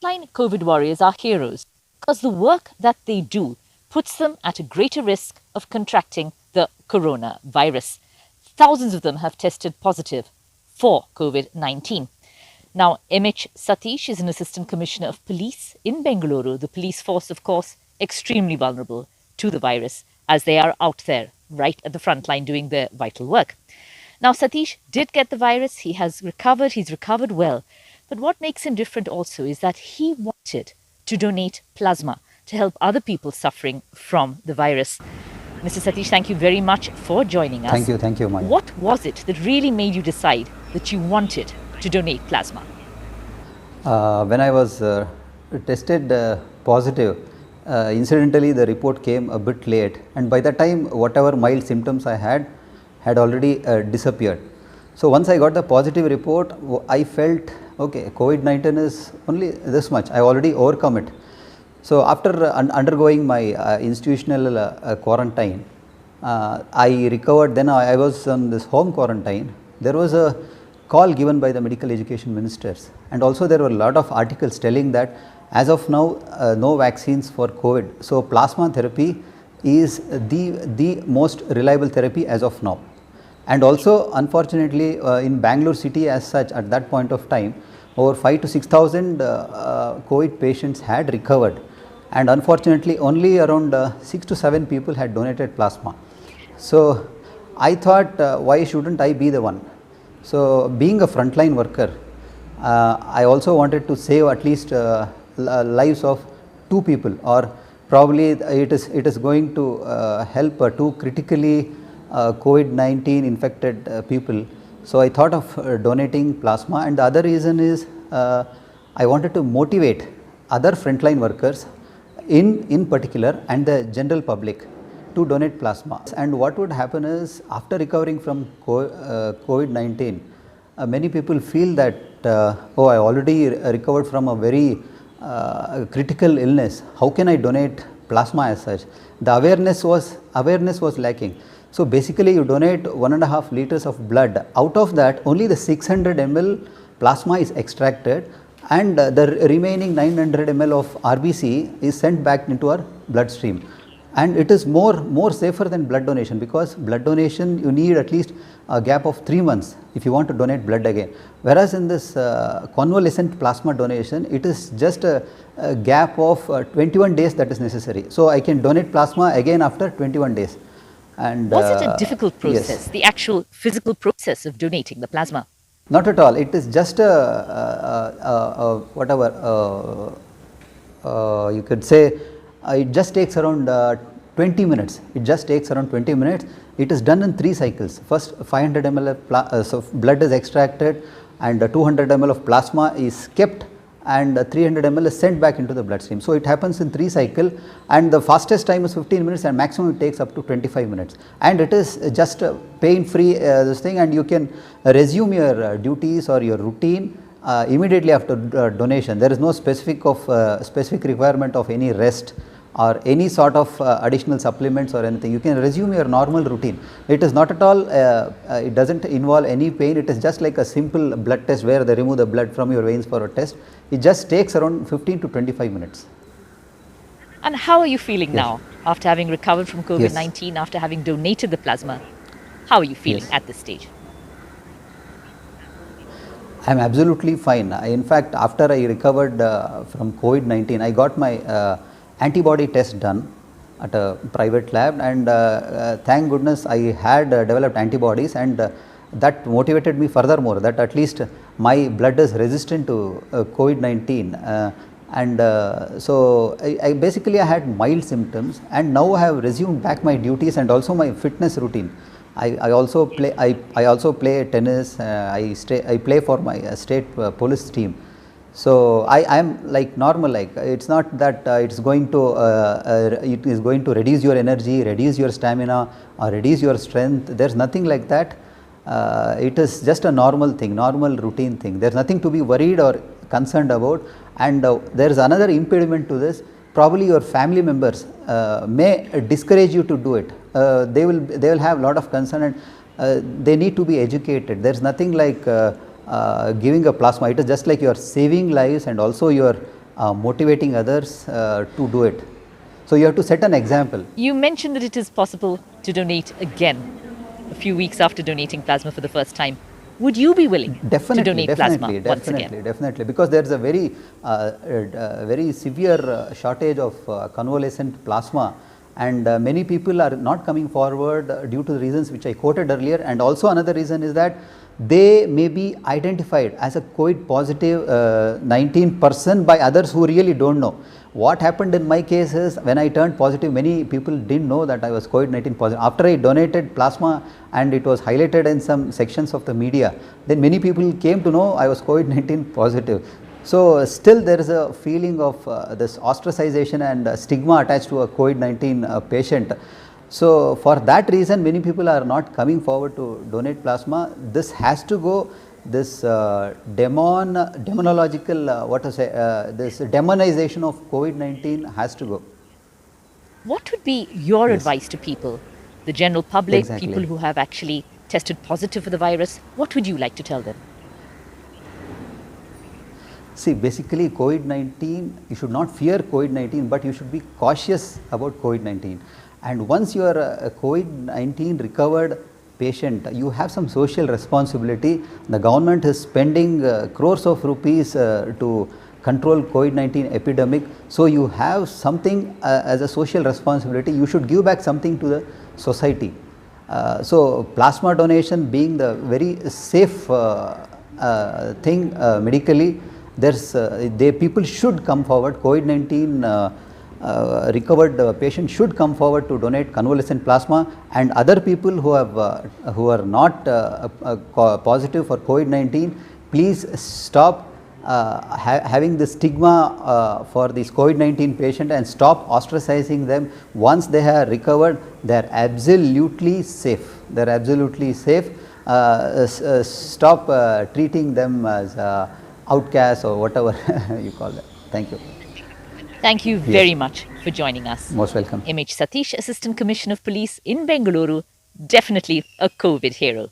Frontline COVID warriors are heroes because the work that they do puts them at a greater risk of contracting the coronavirus. Thousands of them have tested positive for COVID-19. Now, MH Satish is an Assistant Commissioner of Police in Bengaluru. The police force, of course, extremely vulnerable to the virus as they are out there right at the front line doing their vital work. Now, Satish did get the virus. He has recovered. He's recovered well. But what makes him different also is that he wanted to donate plasma to help other people suffering from the virus. Mr. Satish, thank you very much for joining us. Thank you, Maya. What was it that really made you decide that you wanted to donate plasma? When I was tested positive, incidentally the report came a bit late, and by the time whatever mild symptoms I had already disappeared. So once I got the positive report, I felt okay, COVID-19 is only this much, I already overcome it. So after undergoing my institutional quarantine, I recovered. Then I was on this home quarantine. There was a call given by the medical education ministers, and also there were a lot of articles telling that as of now no vaccines for COVID. So plasma therapy is the most reliable therapy as of now. And also unfortunately in Bengaluru city as such, at that point of time, over 5,000 to 6,000 COVID patients had recovered, and unfortunately only around 6 to 7 people had donated plasma. So I thought why shouldn't I be the one? So being a frontline worker, I also wanted to save at least lives of 2 people, or probably it is going to help 2 critically COVID-19 infected people. So I thought of donating plasma, and the other reason is I wanted to motivate other frontline workers in particular and the general public to donate plasma. And what would happen is, after recovering from COVID-19, many people feel that oh, I already recovered from a very critical illness, how can I donate plasma as such? The awareness was lacking. So basically you donate 1.5 liters of blood. Out of that, only the 600 ml plasma is extracted, and the remaining 900 ml of RBC is sent back into our bloodstream. And it is more safer than blood donation, because blood donation you need at least a gap of 3 months if you want to donate blood again. Whereas in this convalescent plasma donation, it is just a gap of 21 days that is necessary. So I can donate plasma again after 21 days. And was it a difficult process, yes, the actual physical process of donating the plasma? Not at all. It is just whatever you could say. It just takes around 20 minutes. It just takes around 20 minutes. It is done in 3 cycles. First 500 ml of blood is extracted, and 200 ml of plasma is kept, and 300 ml is sent back into the bloodstream. So it happens in 3 cycles, and the fastest time is 15 minutes, and maximum it takes up to 25 minutes. And it is just pain free this thing, and you can resume your duties or your routine immediately after donation. There is no specific requirement of any rest or any sort of additional supplements or anything. You can resume your normal routine. It is not at all, it does not involve any pain. It is just like a simple blood test where they remove the blood from your veins for a test. It just takes around 15 to 25 minutes. And how are you feeling Yes. now after having recovered from COVID-19, after having donated the plasma? How are you feeling Yes. at this stage? I am absolutely fine. In fact, after I recovered from COVID-19, I got my antibody test done at a private lab, and thank goodness I had developed antibodies, and that motivated me furthermore, that at least my blood is resistant to COVID-19. So I basically I had mild symptoms, and now I have resumed back my duties and also my fitness routine. I also play tennis. I play for my state police team. So I am like normal. Like, it's not that it is going to reduce your energy, reduce your stamina, or reduce your strength. There is nothing like that. It is just a normal thing, normal routine thing. There is nothing to be worried or concerned about. And there is another impediment to this. Probably your family members may discourage you to do it. They will have a lot of concern, and they need to be educated. There is nothing like giving a plasma. It is just like you are saving lives, and also you are motivating others to do it. So you have to set an example. You mentioned that it is possible to donate again a few weeks after donating plasma for the first time. Would you be willing to donate plasma once again? Definitely, because there is a very severe shortage of convalescent plasma, and many people are not coming forward due to the reasons which I quoted earlier. And also another reason is that they may be identified as a COVID positive 19 person by others who really don't know. What happened in my case is, when I turned positive, many people didn't know that I was COVID-19 positive. After I donated plasma and it was highlighted in some sections of the media, then many people came to know I was COVID-19 positive. So still there is a feeling of this ostracization and stigma attached to a COVID-19 patient. So for that reason, many people are not coming forward to donate plasma. This has to go. This demonological, this demonization of COVID-19 has to go. What would be your Yes. advice to people, the general public, Exactly. people who have actually tested positive for the virus? What would you like to tell them? See, basically COVID-19, you should not fear COVID-19, but you should be cautious about COVID-19. And once you are a COVID-19 recovered patient, you have some social responsibility. The government is spending crores of rupees to control COVID-19 epidemic. So you have something as a social responsibility. You should give back something to the society. So plasma donation being the very safe thing medically, people should come forward. COVID-19 recovered patients should come forward to donate convalescent plasma, and other people who are not positive for COVID-19, please stop having the stigma for these COVID-19 patient and stop ostracizing them. Once they have recovered, they are absolutely safe. They are absolutely safe. Stop treating them as outcasts or whatever you call them. Thank you. Thank you very much for joining us. Most welcome. MH Satish, Assistant Commissioner of Police in Bengaluru, definitely a COVID hero.